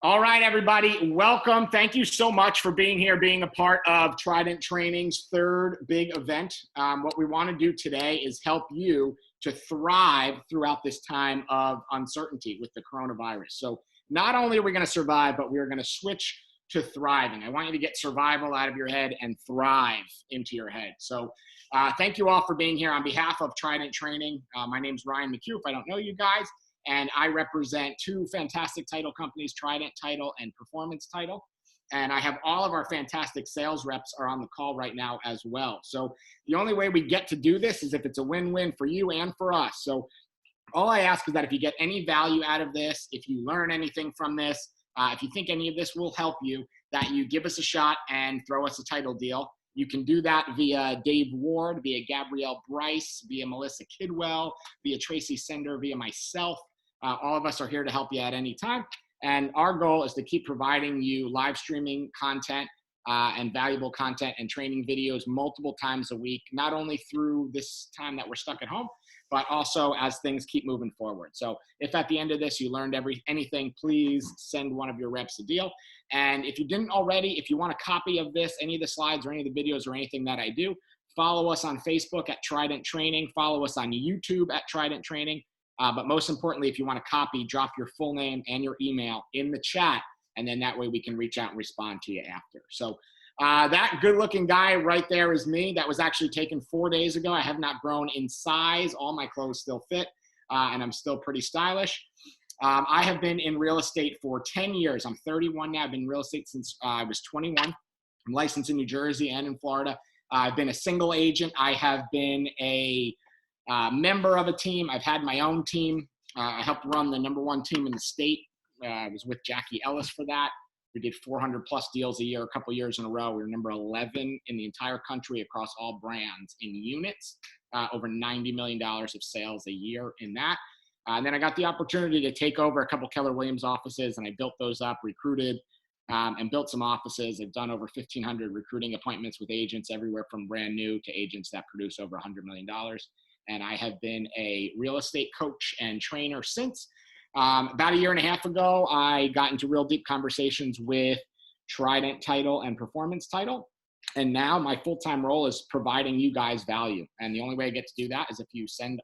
All right, everybody, welcome. Thank you so much for being here, being a part of Trident Training's third big event. What we want to do today is help you to thrive throughout this time of uncertainty with the coronavirus. So not only are we going to survive, but we're going to switch to thriving. I want you to get survival out of your head and thrive into your head. So thank you all for being here. On behalf of Trident Training, my name is Ryan McHugh, if I don't know you guys. And I represent two fantastic title companies, Trident Title and Performance Title. And I have all of our fantastic sales reps are on the call right now as well. So the only way we get to do this is if it's a win-win for you and for us. So all I ask is that if you get any value out of this, if you learn anything from this, if you think any of this will help you, that you give us a shot and throw us a title deal. You can do that via Dave Ward, via Gabrielle Bryce, via Melissa Kidwell, via Tracy Sender, via myself. All of us are here to help you at any time. And our goal is to keep providing you live streaming content and valuable content and training videos multiple times a week, not only through this time that we're stuck at home, but also as things keep moving forward. So if at the end of this you learned anything, please send one of your reps a deal. And if you didn't already, if you want a copy of this, any of the slides or any of the videos or anything that I do, follow us on Facebook at Trident Training, follow us on YouTube at Trident Training. But most importantly, if you want a copy, drop your full name and your email in the chat, and then that way we can reach out and respond to you after. So that good-looking guy right there is me. That was actually taken 4 days ago. I have not grown in size. All my clothes still fit, and I'm still pretty stylish. I have been in real estate for 10 years. I'm 31 now. I've been in real estate since I was 21. I'm licensed in New Jersey and in Florida. I've been a single agent. I have been a member of a team. I've had my own team. I helped run the #1 team in the state. I was with Jackie Ellis for that. We did 400 plus deals a year, a couple years in a row. We were number 11 in the entire country across all brands in units, over $90 million of sales a year in that. And then I got the opportunity to take over a couple Keller Williams offices, and I built those up, recruited, and built some offices. I've done over 1,500 recruiting appointments with agents everywhere from brand new to agents that produce over $100 million. And I have been a real estate coach and trainer since. About a year and a half ago, I got into real deep conversations with Trident Title and Performance Title. And now my full-time role is providing you guys value. And the only way I get to do that is if you send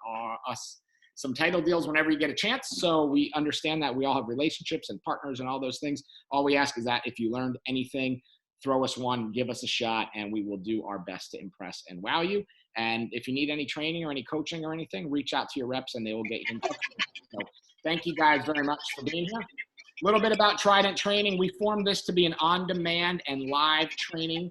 us some title deals whenever you get a chance. So we understand that we all have relationships and partners and all those things. All we ask is that if you learned anything, throw us one, give us a shot, and we will do our best to impress and wow you. And if you need any training or any coaching or anything, reach out to your reps and they will get you in touch with you. So thank you guys very much for being here. A little bit about Trident Training. We formed this to be an on-demand and live training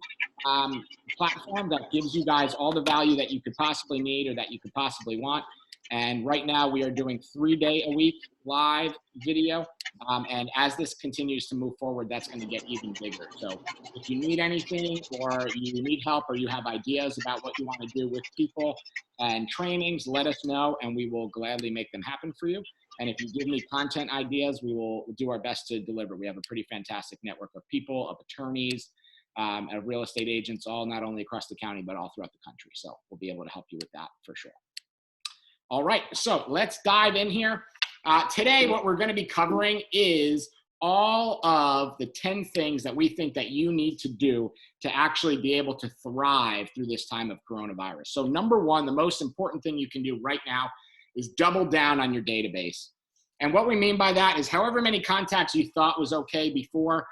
platform that gives you guys all the value that you could possibly need or that you could possibly want. And right now we are doing 3-day-a-week live video. And as this continues to move forward, that's going to get even bigger. So if you need anything or you need help or you have ideas about what you want to do with people and trainings, let us know and we will gladly make them happen for you. And if you give me content ideas, we will do our best to deliver. We have a pretty fantastic network of people, of attorneys, of real estate agents, all not only across the county, but all throughout the country. So we'll be able to help you with that for sure. All right, so let's dive in here. Today, what we're going to be covering is all of the 10 things that we think that you need to do to actually be able to thrive through this time of coronavirus. So number one, the most important thing you can do right now is double down on your database. And what we mean by that is however many contacts you thought was okay before,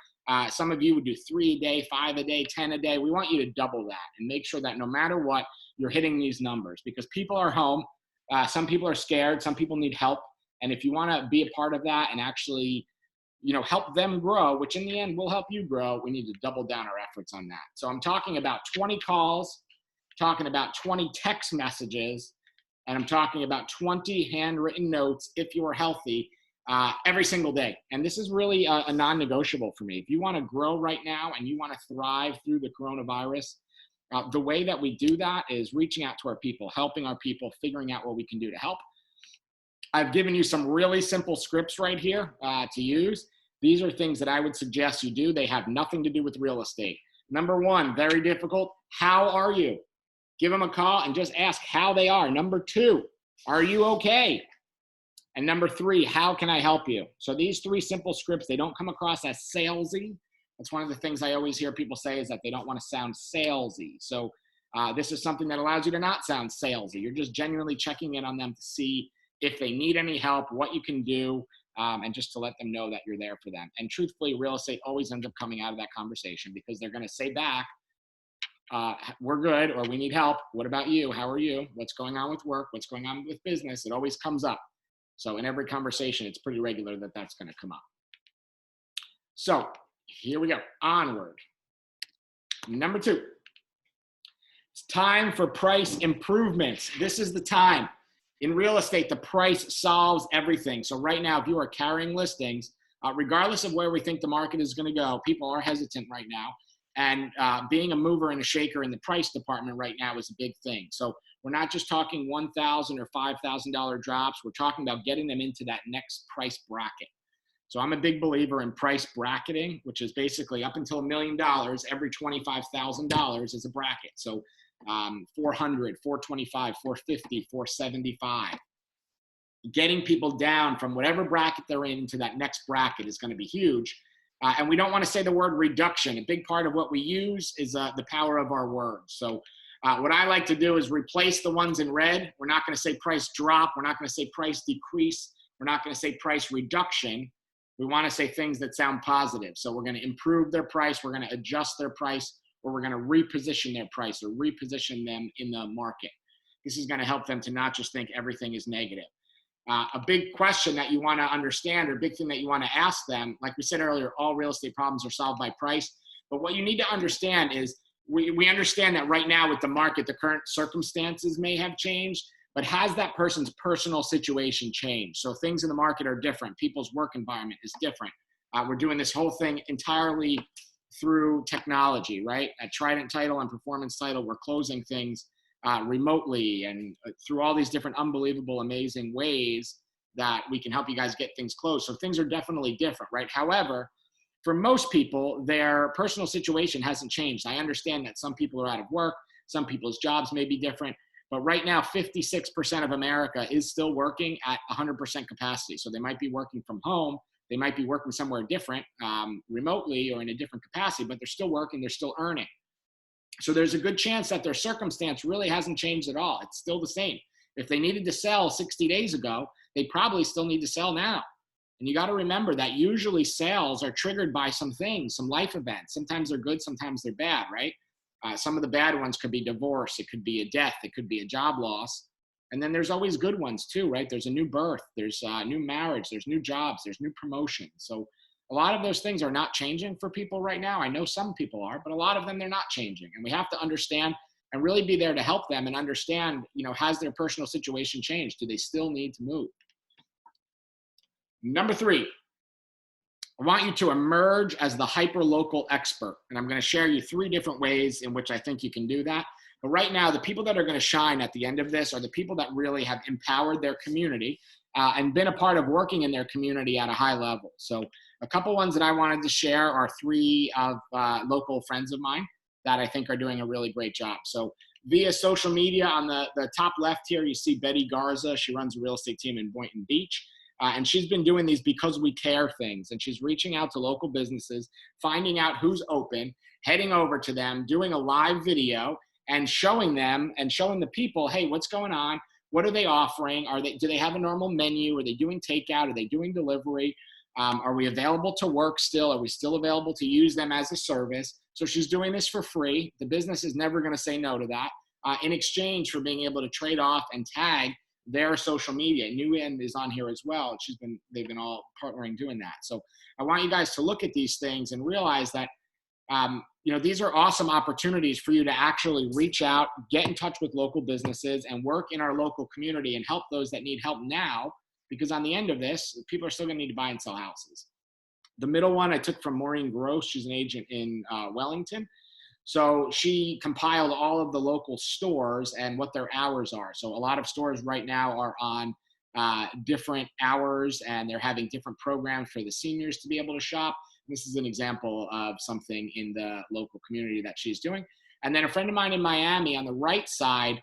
some of you would do 3 a day, 5 a day, 10 a day. We want you to double that and make sure that no matter what, you're hitting these numbers because people are home. Some people are scared. Some people need help. And if you want to be a part of that and actually, help them grow, which in the end will help you grow, we need to double down our efforts on that. So I'm talking about 20 calls, talking about 20 text messages, and I'm talking about 20 handwritten notes if you are healthy every single day. And this is really a non-negotiable for me. If you want to grow right now and you want to thrive through the coronavirus, the way that we do that is reaching out to our people, helping our people, figuring out what we can do to help. I've given you some really simple scripts right here to use. These are things that I would suggest you do. They have nothing to do with real estate. Number one, very difficult. How are you? Give them a call and just ask how they are. Number two, are you okay? And number 3, how can I help you? So these 3 simple scripts, they don't come across as salesy. That's one of the things I always hear people say, is that they don't want to sound salesy. So this is something that allows you to not sound salesy. You're just genuinely checking in on them to see if they need any help, what you can do, and just to let them know that you're there for them. And truthfully, real estate always ends up coming out of that conversation, because they're going to say back, we're good, or we need help. What about you? How are you? What's going on with work? What's going on with business? It always comes up. So in every conversation, it's pretty regular that that's going to come up. So here we go. Onward. Number 2. It's time for price improvements. This is the time. In real estate, the price solves everything. So right now, if you are carrying listings, regardless of where we think the market is going to go, people are hesitant right now. And being a mover and a shaker in the price department right now is a big thing. So we're not just talking $1,000 or $5,000 drops. We're talking about getting them into that next price bracket. So I'm a big believer in price bracketing, which is basically up until $1 million, every $25,000 is a bracket. So 400, 425, 450, 475. Getting people down from whatever bracket they're in to that next bracket is going to be huge. And we don't want to say the word reduction. A big part of what we use is the power of our words. So what I like to do is replace the ones in red. We're not going to say price drop. We're not going to say price decrease. We're not going to say price reduction. We want to say things that sound positive. So we're going to improve their price. We're going to adjust their price, or we're going to reposition their price or reposition them in the market. This is going to help them to not just think everything is negative. A big question that you want to understand, or a big thing that you want to ask them, like we said earlier, all real estate problems are solved by price. But what you need to understand is we understand that right now with the market, the current circumstances may have changed, but has that person's personal situation changed? So things in the market are different. People's work environment is different. We're doing this whole thing entirely through technology, right? At Trident Title and Performance Title, we're closing things remotely and through all these different unbelievable, amazing ways that we can help you guys get things closed. So things are definitely different, right? However, for most people, their personal situation hasn't changed. I understand that some people are out of work, some people's jobs may be different, but right now, 56% of America is still working at 100% capacity. So they might be working from home, they might be working somewhere different, remotely or in a different capacity, but they're still working, they're still earning. So there's a good chance that their circumstance really hasn't changed at all. It's still the same. If they needed to sell 60 days ago, they probably still need to sell now. And you got to remember that usually sales are triggered by some things, some life events. Sometimes they're good, sometimes they're bad, right? Some of the bad ones could be divorce. It could be a death. It could be a job loss. And then there's always good ones too, right? There's a new birth. There's a new marriage. There's new jobs. There's new promotion. So a lot of those things are not changing for people right now. I know some people are, but a lot of them, they're not changing. And we have to understand and really be there to help them and understand, has their personal situation changed? Do they still need to move? Number 3, I want you to emerge as the hyper-local expert. And I'm going to share you 3 different ways in which I think you can do that. But right now, the people that are going to shine at the end of this are the people that really have empowered their community and been a part of working in their community at a high level. So a couple ones that I wanted to share are 3 of local friends of mine that I think are doing a really great job. So via social media, on the top left here, you see Betty Garza. She runs a real estate team in Boynton Beach. And she's been doing these Because We Care things. And she's reaching out to local businesses, finding out who's open, heading over to them, doing a live video, and showing them and showing the people, hey, what's going on? What are they offering? Do they have a normal menu? Are they doing takeout? Are they doing delivery? Are we available to work still? Are we still available to use them as a service? So she's doing this for free. The business is never going to say no to that in exchange for being able to trade off and tag their social media. New End is on here as well. They've been all partnering doing that. So I want you guys to look at these things and realize that these are awesome opportunities for you to actually reach out, get in touch with local businesses, and work in our local community and help those that need help now. Because on the end of this, people are still going to need to buy and sell houses. The middle one I took from Maureen Gross. She's an agent in Wellington. So she compiled all of the local stores and what their hours are. So a lot of stores right now are on different hours, and they're having different programs for the seniors to be able to shop. This is an example of something in the local community that she's doing. And then a friend of mine in Miami on the right side,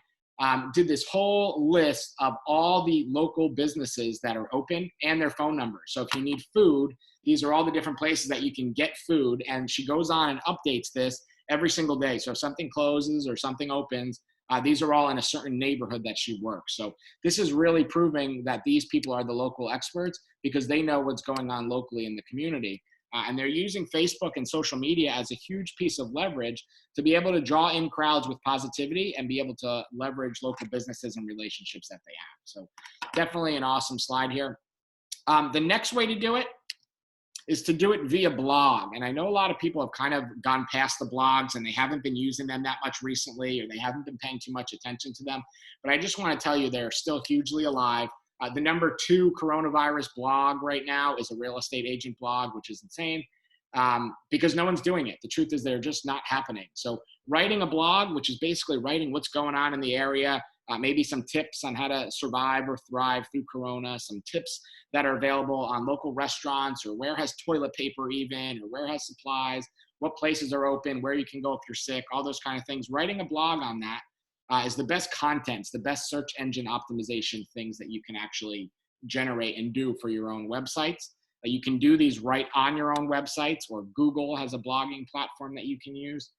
did this whole list of all the local businesses that are open and their phone numbers. So if you need food, these are all the different places that you can get food. And she goes on and updates this every single day. So if something closes or something opens, these are all in a certain neighborhood that she works. So this is really proving that these people are the local experts because they know what's going on locally in the community. And they're using Facebook and social media as a huge piece of leverage to be able to draw in crowds with positivity and be able to leverage local businesses and relationships that they have. So definitely an awesome slide here. The next way to do it is to do it via blog. And I know a lot of people have kind of gone past the blogs and they haven't been using them that much recently, or they haven't been paying too much attention to them. But I just want to tell you they're still hugely alive. The number 2 coronavirus blog right now is a real estate agent blog, which is insane because no one's doing it. The truth is they're just not happening. So writing a blog, which is basically writing what's going on in the area, maybe some tips on how to survive or thrive through Corona, some tips that are available on local restaurants or where has toilet paper even, or where has supplies, what places are open, where you can go if you're sick, all those kind of things. Writing a blog on that is the best content, it's the best search engine optimization things that you can actually generate and do for your own websites. You can do these right on your own websites, or Google has a blogging platform that you can use.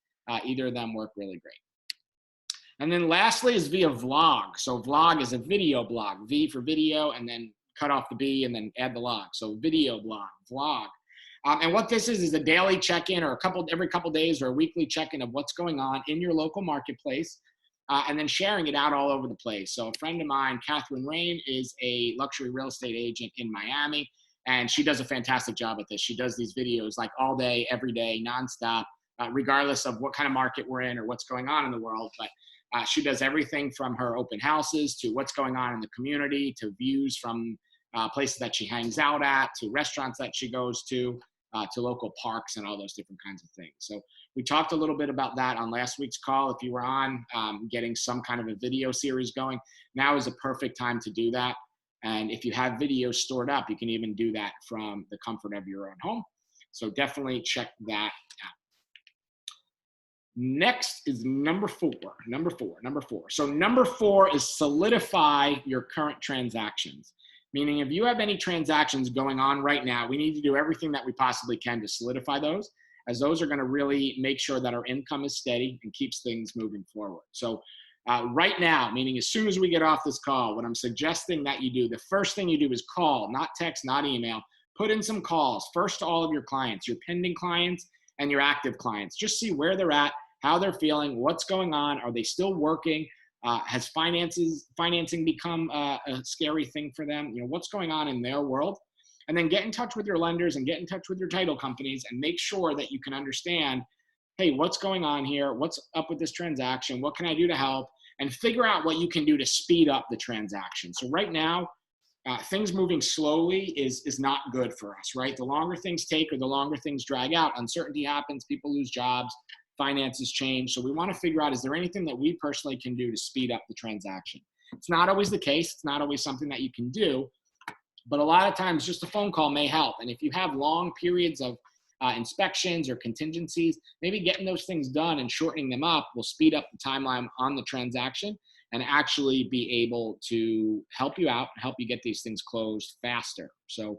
Either of them work really great. And then lastly is via vlog. So vlog is a video blog, V for video, and then cut off the B and then add the log. So video blog, vlog. And what this is a daily check-in, or every couple days, or a weekly check-in of what's going on in your local marketplace, and then sharing it out all over the place. So a friend of mine, Catherine Rain, is a luxury real estate agent in Miami, and she does a fantastic job at this. She does these videos like all day, every day, nonstop, regardless of what kind of market we're in or what's going on in the world. But she does everything from her open houses to what's going on in the community, to views from places that she hangs out at, to restaurants that she goes to local parks and all those different kinds of things. So we talked a little bit about that on last week's call. If you were on getting some kind of a video series going, now is a perfect time to do that. And if you have videos stored up, you can even do that from the comfort of your own home. So definitely check that out. Next is number four. So number 4 is solidify your current transactions. Meaning if you have any transactions going on right now, we need to do everything that we possibly can to solidify those, as those are going to really make sure that our income is steady and keeps things moving forward. So right now, meaning as soon as we get off this call, what I'm suggesting that you do, the first thing you do is call, not text, not email. Put in some calls, first to all of your clients, your pending clients and your active clients. Just see where they're at, how they're feeling, what's going on. Are they still working? Has financing become a scary thing for them? You know, what's going on in their world? And then get in touch with your lenders and get in touch with your title companies and make sure that you can understand, hey, what's going on here? What's up with this transaction? What can I do to help? And figure out what you can do to speed up the transaction. So right now, things moving slowly is not good for us, right? The longer things take or the longer things drag out, uncertainty happens, people lose jobs, finances change. So we want to figure out, is there anything that we personally can do to speed up the transaction? It's not always the case. It's not always something that you can do, but a lot of times just a phone call may help. And if you have long periods of inspections or contingencies, maybe getting those things done and shortening them up will speed up the timeline on the transaction and actually be able to help you out, help you get these things closed faster. So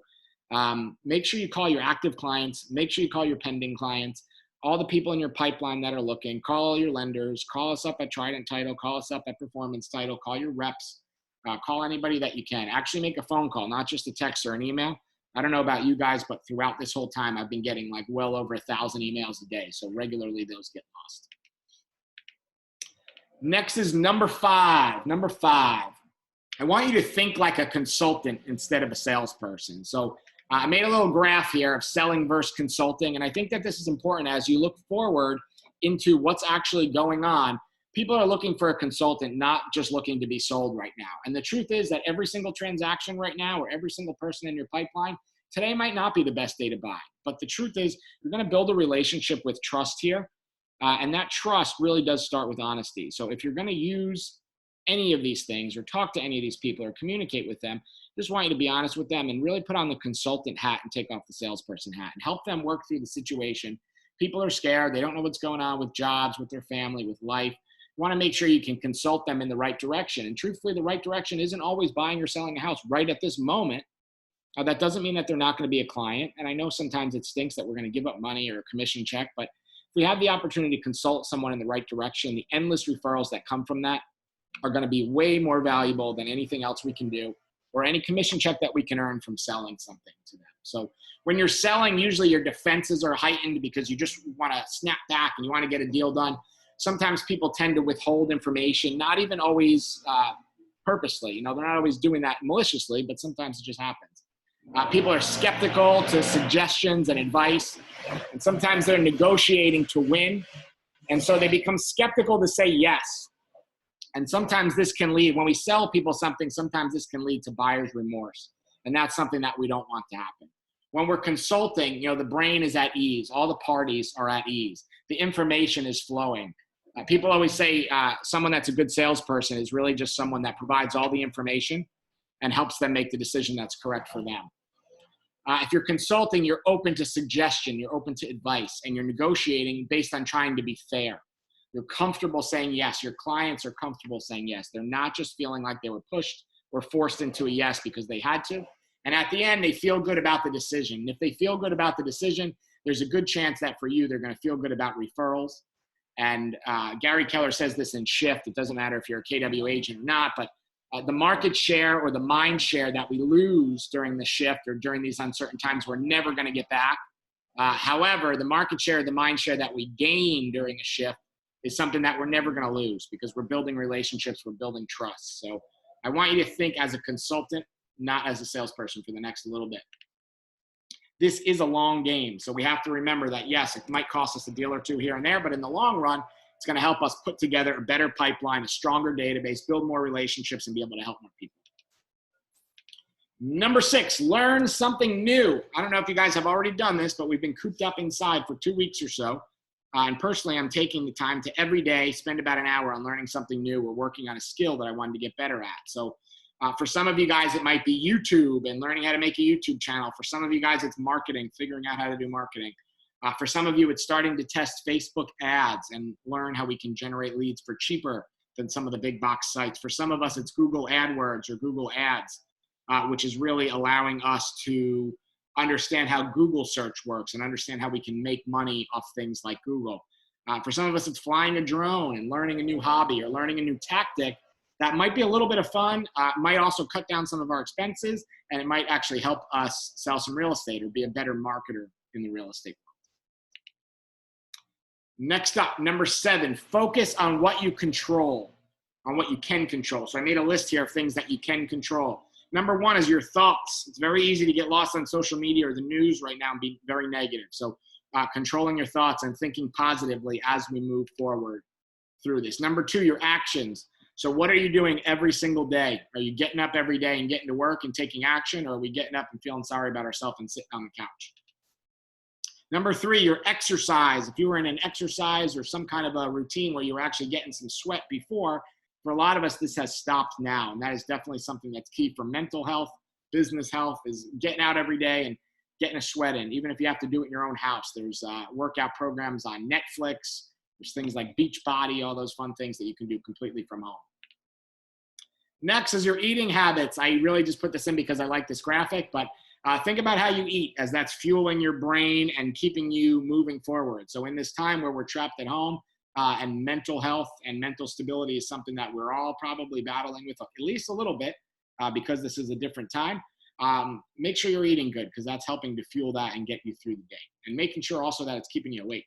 make sure you call your active clients, make sure you call your pending clients, all the people in your pipeline that are looking, call your lenders, call us up at Trident Title, call us up at Performance Title, call your reps, call anybody that you can. Actually make a phone call, not just a text or an email. I don't know about you guys, but throughout this whole time, I've been getting like well over 1,000 emails a day. So regularly those get lost. Next is number 5. Number 5, I want you to think like a consultant instead of a salesperson. So I made a little graph here of selling versus consulting. And I think that this is important as you look forward into what's actually going on. People are looking for a consultant, not just looking to be sold right now. And the truth is that every single transaction right now, or every single person in your pipeline, today might not be the best day to buy. But the truth is, you're going to build a relationship with trust here. And that trust really does start with honesty. So if you're going to use any of these things or talk to any of these people or communicate with them, just want you to be honest with them and really put on the consultant hat and take off the salesperson hat and help them work through the situation. People are scared. They don't know what's going on with jobs, with their family, with life. You want to make sure you can consult them in the right direction. And truthfully, the right direction isn't always buying or selling a house right at this moment. That doesn't mean that they're not going to be a client. And I know sometimes it stinks that we're going to give up money or a commission check, but if we have the opportunity to consult someone in the right direction, the endless referrals that come from that are going to be way more valuable than anything else we can do or any commission check that we can earn from selling something to them. So when you're selling, usually your defenses are heightened because you just want to snap back and you want to get a deal done. Sometimes people tend to withhold information, not even always purposely. They're not always doing that maliciously, but sometimes it just happens. People are skeptical to suggestions and advice, and sometimes they're negotiating to win, and so they become skeptical to say yes. And sometimes this can lead, when we sell people something, sometimes this can lead to buyer's remorse, and that's something that we don't want to happen. When we're consulting, the brain is at ease. All the parties are at ease. The information is flowing. People always say someone that's a good salesperson is really just someone that provides all the information and helps them make the decision that's correct for them. If you're consulting, you're open to suggestion, you're open to advice, and you're negotiating based on trying to be fair. You're comfortable saying yes. Your clients are comfortable saying yes. They're not just feeling like they were pushed or forced into a yes because they had to. And at the end, they feel good about the decision. And if they feel good about the decision, there's a good chance that for you, they're going to feel good about referrals. And Gary Keller says this in Shift. It doesn't matter if you're a KW agent or not, but the market share or the mind share that we lose during the shift or during these uncertain times, we're never going to get back. However, the market share, the mind share that we gain during a shift is something that we're never going to lose because we're building relationships, we're building trust. So I want you to think as a consultant, not as a salesperson for the next little bit. This is a long game. So we have to remember that, yes, it might cost us a deal or two here and there, but in the long run, it's going to help us put together a better pipeline, a stronger database, build more relationships, and be able to help more people. Number 6, learn something new. I don't know if you guys have already done this, but we've been cooped up inside for 2 weeks or so. And personally, I'm taking the time to every day spend about an hour on learning something new or working on a skill that I wanted to get better at. So for some of you guys, it might be YouTube and learning how to make a YouTube channel. For some of you guys, it's marketing, figuring out how to do marketing. For some of you, it's starting to test Facebook ads and learn how we can generate leads for cheaper than some of the big box sites. For some of us, it's Google AdWords or Google Ads, which is really allowing us to understand how Google search works and understand how we can make money off things like Google. For some of us, it's flying a drone and learning a new hobby or learning a new tactic that might be a little bit of fun, might also cut down some of our expenses, and it might actually help us sell some real estate or be a better marketer in the real estate world. Next up, number 7, focus on what you control, on what you can control. So I made a list here of things that you can control. Number 1 is your thoughts. It's very easy to get lost on social media or the news right now and be very negative. So controlling your thoughts and thinking positively as we move forward through this. Number 2, your actions. So what are you doing every single day? Are you getting up every day and getting to work and taking action, or are we getting up and feeling sorry about ourselves and sitting on the couch? Number 3, your exercise. If you were in an exercise or some kind of a routine where you were actually getting some sweat before, for a lot of us, this has stopped now. And that is definitely something that's key for mental health, business health, is getting out every day and getting a sweat in. Even if you have to do it in your own house, there's workout programs on Netflix. There's things like Beachbody, all those fun things that you can do completely from home. Next is your eating habits. I really just put this in because I like this graphic, but think about how you eat, as that's fueling your brain and keeping you moving forward. So in this time where we're trapped at home, and mental health and mental stability is something that we're all probably battling with at least a little bit because this is a different time. Make sure you're eating good because that's helping to fuel that and get you through the day. And making sure also that it's keeping you awake.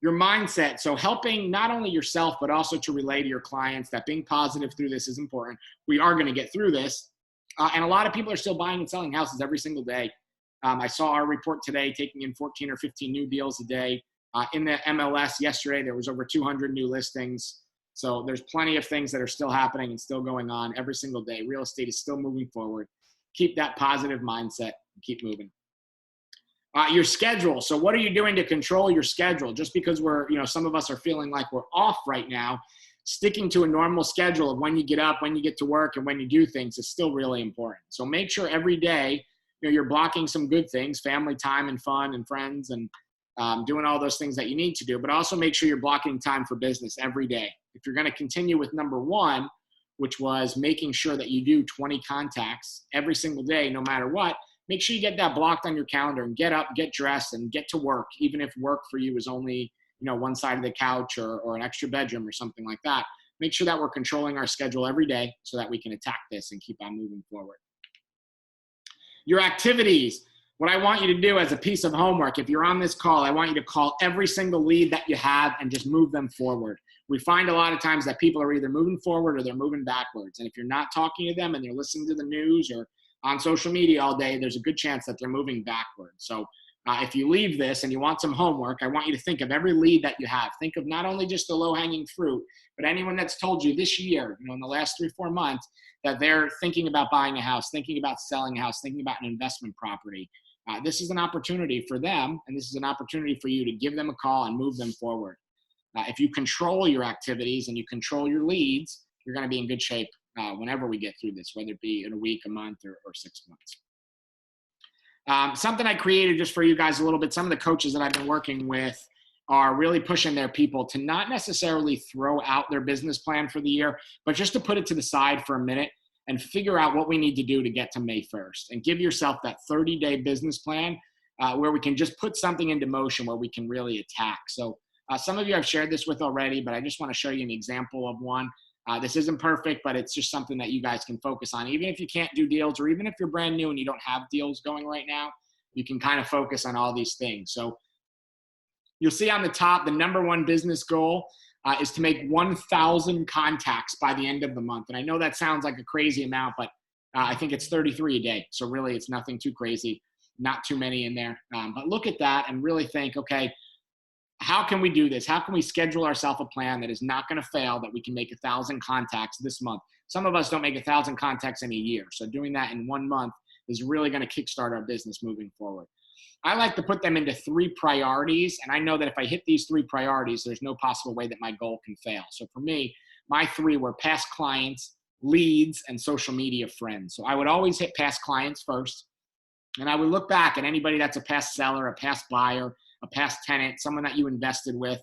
Your mindset, so helping not only yourself, but also to relay to your clients that being positive through this is important. We are going to get through this. And a lot of people are still buying and selling houses every single day. I saw our report today taking in 14 or 15 new deals a day. In the MLS yesterday, there was over 200 new listings. So there's plenty of things that are still happening and still going on every single day. Real estate is still moving forward. Keep that positive mindset and keep moving. Your schedule. So what are you doing to control your schedule? Just because some of us are feeling like we're off right now, sticking to a normal schedule of when you get up, when you get to work, and when you do things is still really important. So make sure every day, you're blocking some good things, family time and fun and friends and doing all those things that you need to do, but also make sure you're blocking time for business every day. If you're going to continue with number one, which was making sure that you do 20 contacts every single day, no matter what, make sure you get that blocked on your calendar and get up, get dressed, and get to work, even if work for you is only, one side of the couch or an extra bedroom or something like that. Make sure that we're controlling our schedule every day so that we can attack this and keep on moving forward. Your activities. What I want you to do as a piece of homework, if you're on this call, I want you to call every single lead that you have and just move them forward. We find a lot of times that people are either moving forward or they're moving backwards. And if you're not talking to them and they're listening to the news or on social media all day, there's a good chance that they're moving backwards. So if you leave this and you want some homework, I want you to think of every lead that you have. Think of not only just the low-hanging fruit, but anyone that's told you this year, in the last 3-4 months, that they're thinking about buying a house, thinking about selling a house, thinking about an investment property. This is an opportunity for them, and this is an opportunity for you to give them a call and move them forward. If you control your activities and you control your leads, you're going to be in good shape whenever we get through this, whether it be in a week, a month, or 6 months. Something I created just for you guys a little bit, some of the coaches that I've been working with are really pushing their people to not necessarily throw out their business plan for the year, but just to put it to the side for a minute and figure out what we need to do to get to May 1st and give yourself that 30-day business plan where we can just put something into motion where we can really attack. So some of you I've shared this with already, but I just want to show you an example of one. This isn't perfect, but it's just something that you guys can focus on. Even if you can't do deals, or even if you're brand new and you don't have deals going right now, you can kind of focus on all these things. So you'll see on the top, the number one business goal is to make 1,000 contacts by the end of the month. And I know that sounds like a crazy amount, but I think it's 33 a day. So really, it's nothing too crazy, not too many in there. But look at that and really think, okay, how can we do this? How can we schedule ourselves a plan that is not going to fail, that we can make 1,000 contacts this month? Some of us don't make 1,000 contacts in a year. So doing that in 1 month is really going to kickstart our business moving forward. I like to put them into 3 priorities. And I know that if I hit these 3 priorities, there's no possible way that my goal can fail. So for me, my 3 were past clients, leads, and social media friends. So I would always hit past clients first. And I would look back at anybody that's a past seller, a past buyer, a past tenant, someone that you invested with.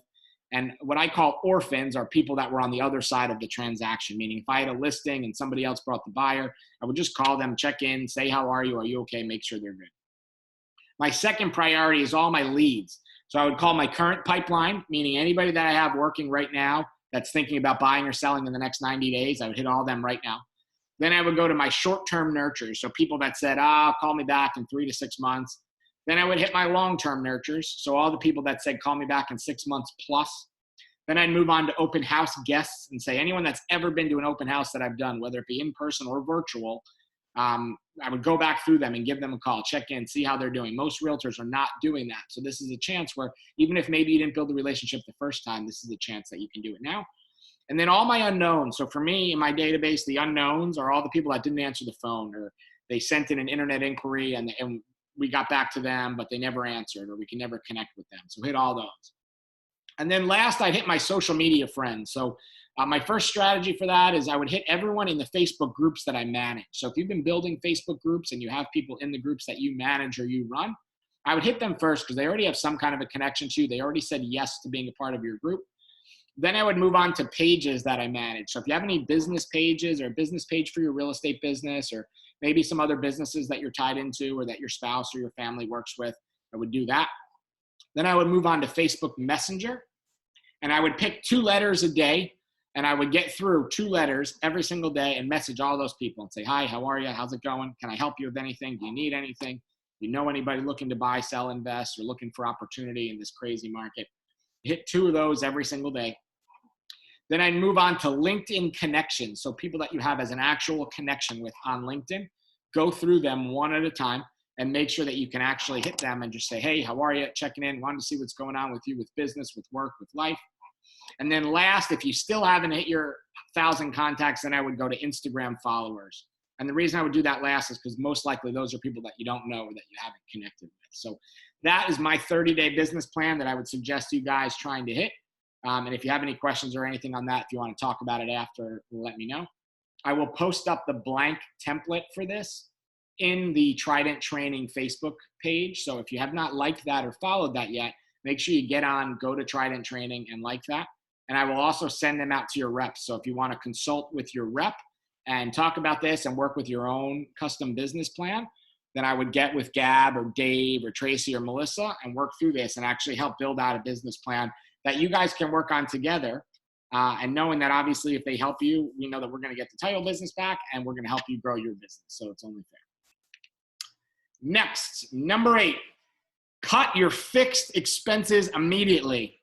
And what I call orphans are people that were on the other side of the transaction, meaning if I had a listing and somebody else brought the buyer, I would just call them, check in, say, how are you? Are you okay? Make sure they're good. My second priority is all my leads. So I would call my current pipeline, meaning anybody that I have working right now that's thinking about buying or selling in the next 90 days, I would hit all of them right now. Then I would go to my short-term nurtures. So people that said, call me back in 3 to 6 months. Then I would hit my long-term nurtures. So all the people that said, call me back in 6 months plus. Then I'd move on to open house guests and say, anyone that's ever been to an open house that I've done, whether it be in person or virtual, I would go back through them and give them a call, check in, see how they're doing. Most realtors are not doing that. So this is a chance where even if maybe you didn't build the relationship the first time, this is a chance that you can do it now. And then all my unknowns. So for me, in my database, the unknowns are all the people that didn't answer the phone, or they sent in an internet inquiry and we got back to them, but they never answered, or we can never connect with them. So hit all those. And then last, I hit my social media friends. So my first strategy for that is I would hit everyone in the Facebook groups that I manage. So if you've been building Facebook groups and you have people in the groups that you manage or you run, I would hit them first because they already have some kind of a connection to you. They already said yes to being a part of your group. Then I would move on to pages that I manage. So if you have any business pages or a business page for your real estate business, or maybe some other businesses that you're tied into or that your spouse or your family works with, I would do that. Then I would move on to Facebook Messenger, and I would pick 2 letters a day, and I would get through 2 letters every single day and message all those people and say, hi, how are you? How's it going? Can I help you with anything? Do you need anything? Do you know anybody looking to buy, sell, invest, or looking for opportunity in this crazy market? Hit 2 of those every single day. Then I'd move on to LinkedIn connections. So people that you have as an actual connection with on LinkedIn, go through them one at a time and make sure that you can actually hit them and just say, hey, how are you? Checking in, wanted to see what's going on with you, with business, with work, with life. And then last, if you still haven't hit your 1,000 contacts, then I would go to Instagram followers. And the reason I would do that last is because most likely those are people that you don't know or that you haven't connected with. So that is my 30-day business plan that I would suggest you guys trying to hit. And if you have any questions or anything on that, if you want to talk about it after, let me know. I will post up the blank template for this in the Trident Training Facebook page. So if you have not liked that or followed that yet, make sure you go to Trident Training and like that. And I will also send them out to your reps. So if you want to consult with your rep and talk about this and work with your own custom business plan, then I would get with Gab or Dave or Tracy or Melissa and work through this and actually help build out a business plan that you guys can work on together. And knowing that obviously if they help you, we know that we're going to get the title business back and we're going to help you grow your business. So it's only fair. Next, number 8, cut your fixed expenses immediately.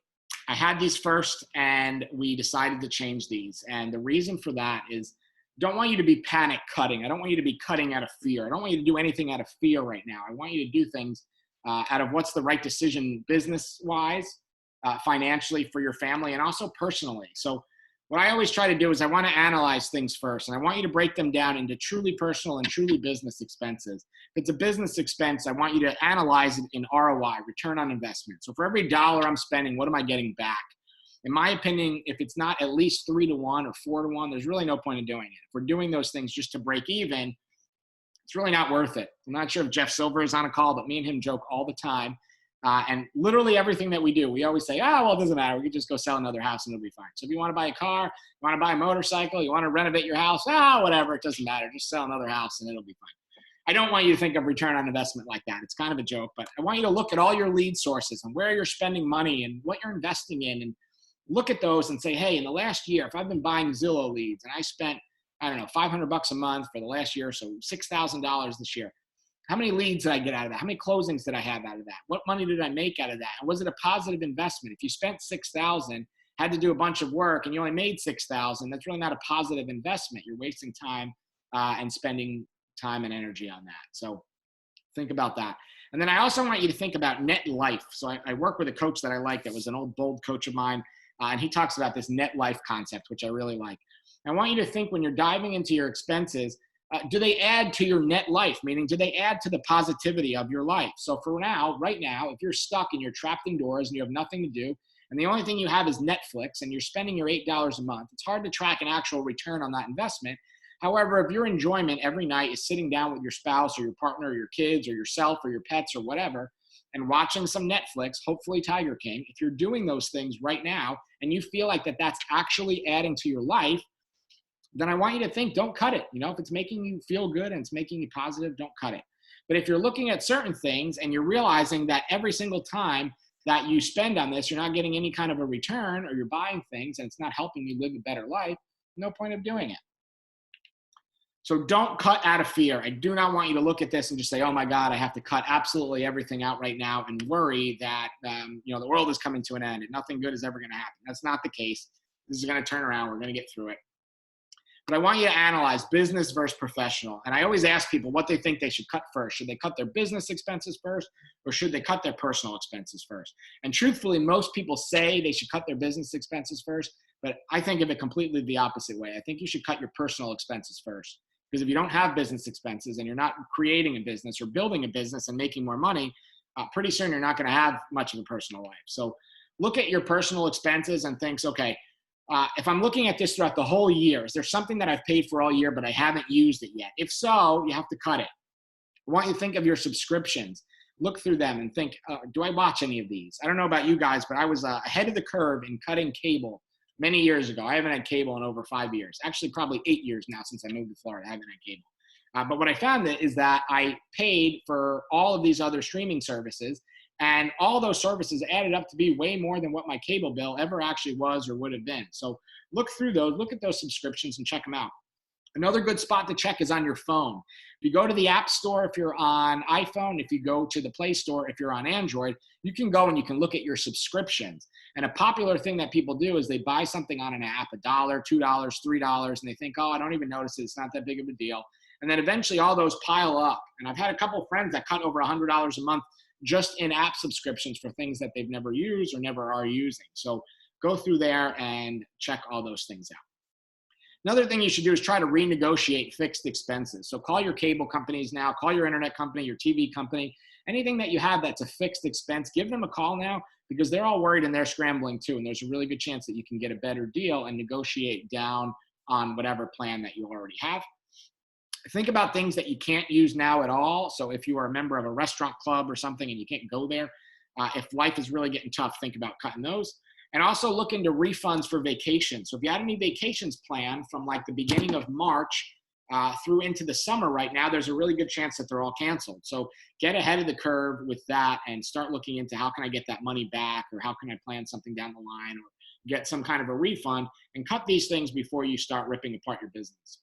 I had these first and we decided to change these. And the reason for that is don't want you to be panic cutting. I don't want you to be cutting out of fear. I don't want you to do anything out of fear right now. I want you to do things out of what's the right decision business-wise, financially for your family, and also personally. So what I always try to do is I want to analyze things first, and I want you to break them down into truly personal and truly business expenses. If it's a business expense, I want you to analyze it in ROI, return on investment. So for every dollar I'm spending, what am I getting back? In my opinion, if it's not at least 3 to 1 or 4 to 1, there's really no point in doing it. If we're doing those things just to break even, it's really not worth it. I'm not sure if Jeff Silver is on a call, but me and him joke all the time. And literally everything that we do, we always say, well, it doesn't matter. We could just go sell another house and it'll be fine. So if you want to buy a car, you want to buy a motorcycle, you want to renovate your house, whatever, it doesn't matter. Just sell another house and it'll be fine. I don't want you to think of return on investment like that. It's kind of a joke, but I want you to look at all your lead sources and where you're spending money and what you're investing in, and look at those and say, hey, in the last year, if I've been buying Zillow leads and I spent, I don't know, $500 a month for the last year, so $6,000 this year, how many leads did I get out of that? How many closings did I have out of that? What money did I make out of that? And was it a positive investment? If you spent $6,000, had to do a bunch of work, and you only made $6,000, that's really not a positive investment. You're wasting time and spending time and energy on that. So think about that. And then I also want you to think about net life. So I work with a coach that I like that was an old Bold coach of mine, and he talks about this net life concept, which I really like. I want you to think when you're diving into your expenses, do they add to your net life? Meaning, do they add to the positivity of your life? So for now, right now, if you're stuck and you're trapped indoors and you have nothing to do, and the only thing you have is Netflix and you're spending your $8 a month, it's hard to track an actual return on that investment. However, if your enjoyment every night is sitting down with your spouse or your partner or your kids or yourself or your pets or whatever, and watching some Netflix, hopefully Tiger King, if you're doing those things right now and you feel like that's actually adding to your life, then I want you to think, don't cut it. If it's making you feel good and it's making you positive, don't cut it. But if you're looking at certain things and you're realizing that every single time that you spend on this, you're not getting any kind of a return, or you're buying things and it's not helping you live a better life, no point of doing it. So don't cut out of fear. I do not want you to look at this and just say, oh my God, I have to cut absolutely everything out right now and worry that the world is coming to an end and nothing good is ever going to happen. That's not the case. This is going to turn around. We're going to get through it. But I want you to analyze business versus professional. And I always ask people what they think they should cut first. Should they cut their business expenses first, or should they cut their personal expenses first? And truthfully, most people say they should cut their business expenses first, but I think of it completely the opposite way. I think you should cut your personal expenses first. Because if you don't have business expenses and you're not creating a business or building a business and making more money, pretty soon you're not going to have much of a personal life. So look at your personal expenses and think, okay, if I'm looking at this throughout the whole year, is there something that I've paid for all year but I haven't used it yet? If so, you have to cut it. I want you to think of your subscriptions. Look through them and think, do I watch any of these? I don't know about you guys, but I was ahead of the curve in cutting cable many years ago. I haven't had cable in over 5 years. Actually, probably 8 years now since I moved to Florida. I haven't had cable. But what I found is that I paid for all of these other streaming services, and all those services added up to be way more than what my cable bill ever actually was or would have been. So look through those, look at those subscriptions and check them out. Another good spot to check is on your phone. If you go to the App Store, if you're on iPhone, if you go to the Play Store, if you're on Android, you can go and you can look at your subscriptions. And a popular thing that people do is they buy something on an app, $1, $2, $3, and they think, oh, I don't even notice it. It's not that big of a deal. And then eventually all those pile up. And I've had a couple of friends that cut over $100 a month just in app subscriptions for things that they've never used or never are using. So go through there and check all those things out. Another thing you should do is try to renegotiate fixed expenses. So call your cable companies now, call your internet company, your TV company, anything that you have that's a fixed expense, give them a call now, because they're all worried and they're scrambling too. And there's a really good chance that you can get a better deal and negotiate down on whatever plan that you already have. Think about things that you can't use now at all. So if you are a member of a restaurant club or something and you can't go there, If life is really getting tough, think about cutting those. And also look into refunds for vacations. So if you had any vacations planned from like the beginning of March through into the summer right now, there's a really good chance that they're all canceled. So get ahead of the curve with that and start looking into how can I get that money back, or how can I plan something down the line, or get some kind of a refund, and cut these things before you start ripping apart your business.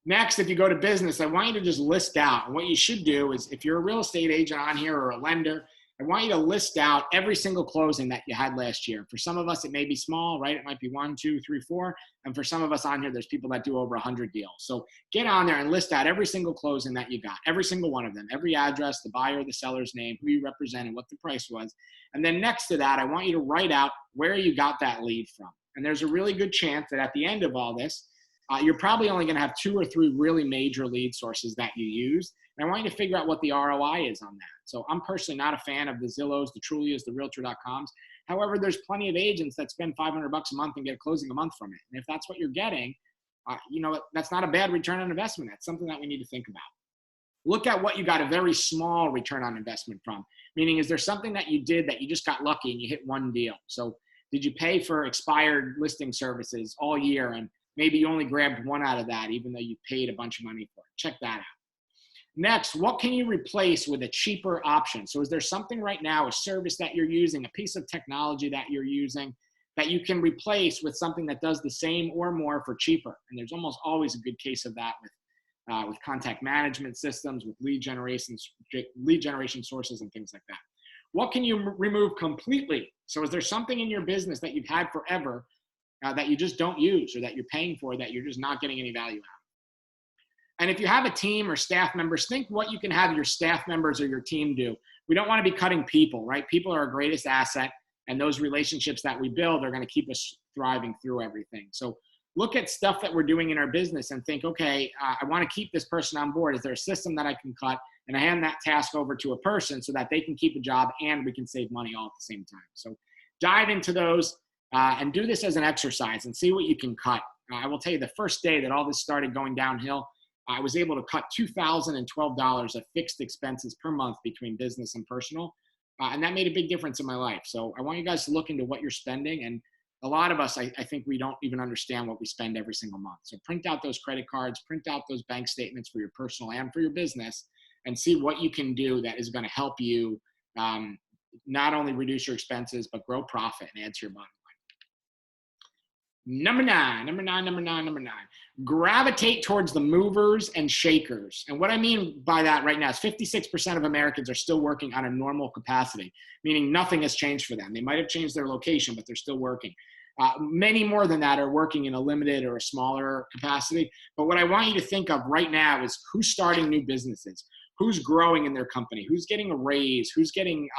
Next, if you go to business, I want you to just list out. And what you should do is, if you're a real estate agent on here or a lender, I want you to list out every single closing that you had last year. For some of us, it may be small, right? It might be 1, 2, 3, 4. And for some of us on here, there's people that do over 100 deals. So get on there and list out every single closing that you got, every single one of them, every address, the buyer, the seller's name, who you represented, what the price was. And then next to that, I want you to write out where you got that lead from. And there's a really good chance that at the end of all this, you're probably only going to have 2 or 3 really major lead sources that you use. And I want you to figure out what the ROI is on that. So I'm personally not a fan of the Zillows, the Trulias, the Realtor.coms. However, there's plenty of agents that spend $500 a month and get a closing a month from it. And if that's what you're getting, that's not a bad return on investment. That's something that we need to think about. Look at what you got a very small return on investment from. Meaning, is there something that you did that you just got lucky and you hit one deal? So did you pay for expired listing services all year and maybe you only grabbed one out of that, even though you paid a bunch of money for it? Check that out. Next, what can you replace with a cheaper option? So is there something right now, a service that you're using, a piece of technology that you're using that you can replace with something that does the same or more for cheaper? And there's almost always a good case of that with contact management systems, with lead generation sources and things like that. What can you remove completely? So is there something in your business that you've had forever that you just don't use, or that you're paying for that you're just not getting any value out of? And if you have a team or staff members, think what you can have your staff members or your team do. We don't want to be cutting people, right? People are our greatest asset, and those relationships that we build are going to keep us thriving through everything. So look at stuff that we're doing in our business and think, okay, I want to keep this person on board. Is there a system that I can cut? And I hand that task over to a person so that they can keep a job and we can save money all at the same time. So dive into those and do this as an exercise and see what you can cut. I will tell you, the first day that all this started going downhill, I was able to cut $2,012 of fixed expenses per month between business and personal. And that made a big difference in my life. So I want you guys to look into what you're spending. And a lot of us, I think we don't even understand what we spend every single month. So print out those credit cards, print out those bank statements for your personal and for your business, and see what you can do that is going to help you not only reduce your expenses, but grow profit and add to your bottom line. Number nine, gravitate towards the movers and shakers. And what I mean by that right now is 56% of Americans are still working on a normal capacity, meaning nothing has changed for them. They might have changed their location, but they're still working. Many more than that are working in a limited or a smaller capacity. But what I want you to think of right now is who's starting new businesses, who's growing in their company, who's getting a raise, who's getting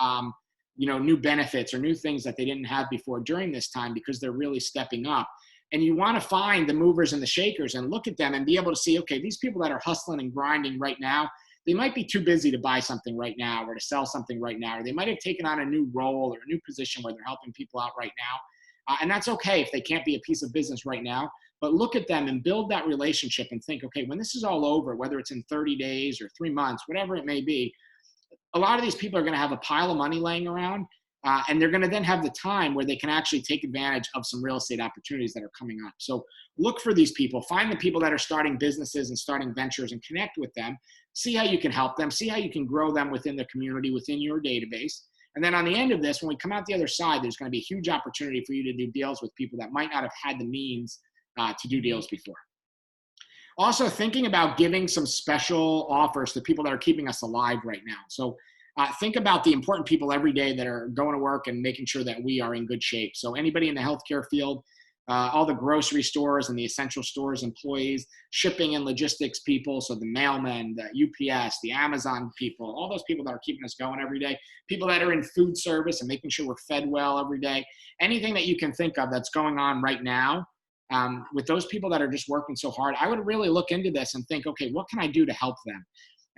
new benefits or new things that they didn't have before during this time because they're really stepping up. And you want to find the movers and the shakers and look at them and be able to see, okay, these people that are hustling and grinding right now, they might be too busy to buy something right now or to sell something right now, or they might have taken on a new role or a new position where they're helping people out right now. And that's okay if they can't be a piece of business right now, but look at them and build that relationship and think, okay, when this is all over, whether it's in 30 days or 3 months, whatever it may be, a lot of these people are going to have a pile of money laying around, and they're going to then have the time where they can actually take advantage of some real estate opportunities that are coming up. So look for these people, find the people that are starting businesses and starting ventures and connect with them, see how you can help them, see how you can grow them within the community, within your database. And then on the end of this, when we come out the other side, there's going to be a huge opportunity for you to do deals with people that might not have had the means to do deals before. Also, thinking about giving some special offers to people that are keeping us alive right now. So think about the important people every day that are going to work and making sure that we are in good shape. So anybody in the healthcare field, all the grocery stores and the essential stores employees, shipping and logistics people, so the mailmen, the UPS, the Amazon people, all those people that are keeping us going every day, people that are in food service and making sure we're fed well every day, anything that you can think of that's going on right now. With those people that are just working so hard, I would really look into this and think, okay, what can I do to help them?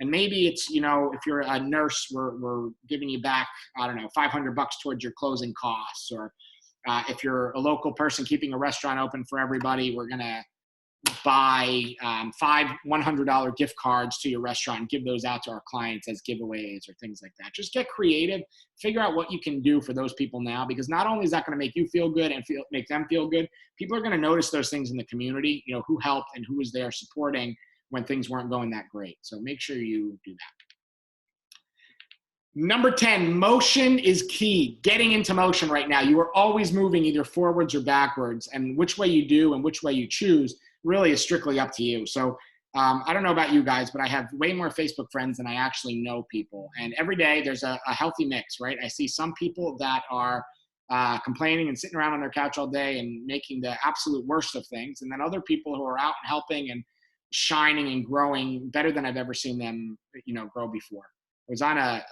And maybe it's, if you're a nurse, we're giving you back, I don't know, $500 towards your closing costs. Or if you're a local person keeping a restaurant open for everybody, we're going to buy 5 $100 gift cards to your restaurant and give those out to our clients as giveaways or things like that. Just get creative, figure out what you can do for those people now, because not only is that going to make you feel good and make them feel good, people are going to notice those things in the community, you know, who helped and who was there supporting when things weren't going that great. So make sure you do that. Number 10, motion is key. Getting into motion right now. You are always moving either forwards or backwards, and which way you do and which way you choose really is strictly up to you. So I don't know about you guys, but I have way more Facebook friends than I actually know people. And every day there's a healthy mix, right? I see some people that are complaining and sitting around on their couch all day and making the absolute worst of things. And then other people who are out and helping and shining and growing better than I've ever seen them, you know, grow before. I was on a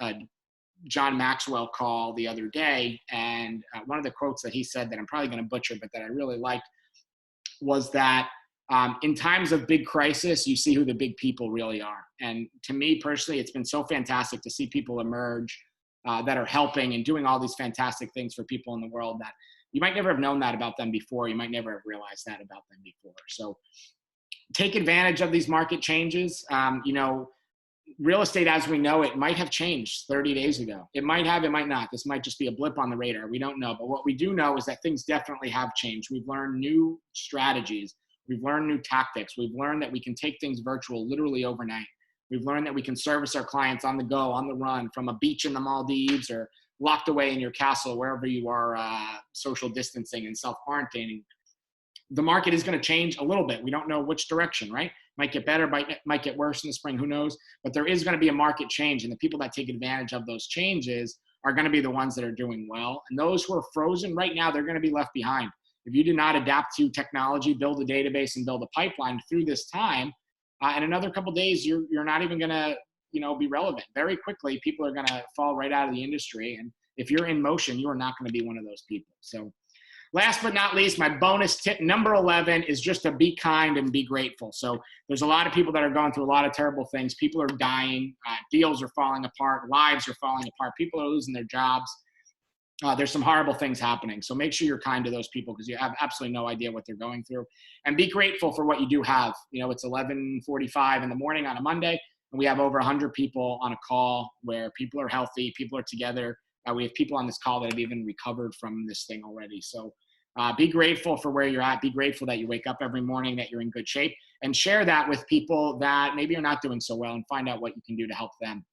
John Maxwell call the other day, and one of the quotes that he said that I'm probably going to butcher, but that I really liked, was that in times of big crisis, you see who the big people really are. And to me personally, it's been so fantastic to see people emerge that are helping and doing all these fantastic things for people in the world that you might never have known that about them before. You might never have realized that about them before. So take advantage of these market changes. You know, real estate as we know it might have changed 30 days ago. It might have, it might not. This might just be a blip on the radar. We don't know. But what we do know is that things definitely have changed. We've learned new strategies. We've learned new tactics. We've learned that we can take things virtual literally overnight. We've learned that we can service our clients on the go, on the run, from a beach in the Maldives or locked away in your castle, wherever you are social distancing and self-quarantining. The market is going to change a little bit. We don't know which direction, right? Might get better, might get worse in the spring, who knows? But there is going to be a market change, and the people that take advantage of those changes are going to be the ones that are doing well. And those who are frozen right now, they're going to be left behind. If you do not adapt to technology, build a database, and build a pipeline through this time, in another couple of days, you're not even going to, you know, be relevant. Very quickly, people are going to fall right out of the industry. And if you're in motion, you are not going to be one of those people. So last but not least, my bonus tip, number 11, is just to be kind and be grateful. So there's a lot of people that are going through a lot of terrible things. People are dying. Deals are falling apart. Lives are falling apart. People are losing their jobs. There's some horrible things happening. So make sure you're kind to those people, because you have absolutely no idea what they're going through. And be grateful for what you do have. You know, it's 11:45 in the morning on a Monday, and we have over 100 people on a call where people are healthy, people are together. We have people on this call that have even recovered from this thing already. So be grateful for where you're at. Be grateful that you wake up every morning, that you're in good shape, and share that with people that maybe are not doing so well, and find out what you can do to help them.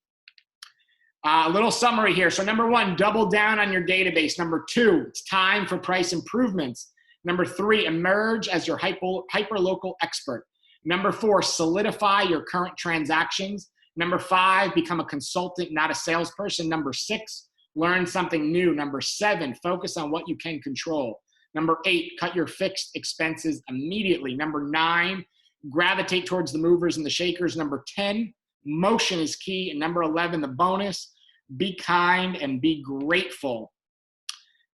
A little summary here. So number 1, double down on your database. Number 2, it's time for price improvements. Number 3, emerge as your hyper-local expert. Number 4, solidify your current transactions. Number 5, become a consultant, not a salesperson. Number 6, learn something new. Number 7, focus on what you can control. Number 8, cut your fixed expenses immediately. Number 9, gravitate towards the movers and the shakers. Number 10, motion is key. And number 11, the bonus, be kind and be grateful.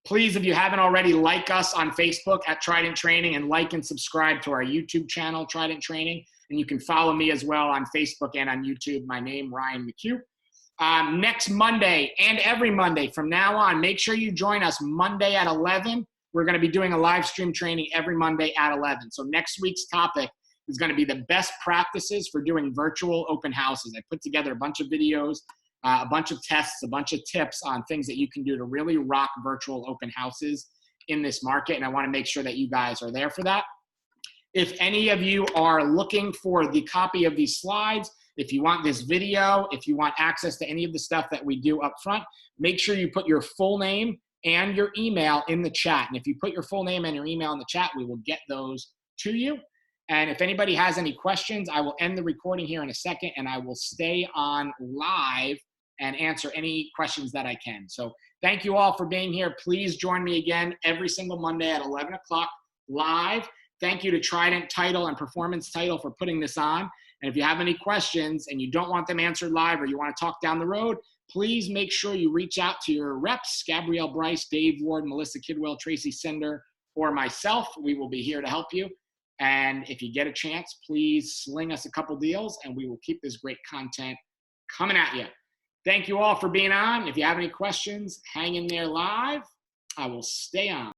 Please, if you haven't already, like us on Facebook at Trident Training, and like and subscribe to our YouTube channel, Trident Training. And you can follow me as well on Facebook and on YouTube. My name, Ryan McHugh. Next Monday and every Monday from now on, make sure you join us Monday at 11. We're going to be doing a live stream training every Monday at 11. So next week's topic is going to be the best practices for doing virtual open houses. I put together a bunch of videos, a bunch of tests, a bunch of tips on things that you can do to really rock virtual open houses in this market. And I want to make sure that you guys are there for that. If any of you are looking for the copy of these slides, if you want this video, if you want access to any of the stuff that we do up front, make sure you put your full name and your email in the chat. And if you put your full name and your email in the chat, we will get those to you. And if anybody has any questions, I will end the recording here in a second, and I will stay on live and answer any questions that I can. So thank you all for being here. Please join me again every single Monday at 11 o'clock live. Thank you to Trident Title and Performance Title for putting this on. And if you have any questions and you don't want them answered live, or you want to talk down the road, please make sure you reach out to your reps, Gabrielle Bryce, Dave Ward, Melissa Kidwell, Tracy Sender, or myself. We will be here to help you. And if you get a chance, please sling us a couple deals, and we will keep this great content coming at you. Thank you all for being on. If you have any questions, hang in there live. I will stay on.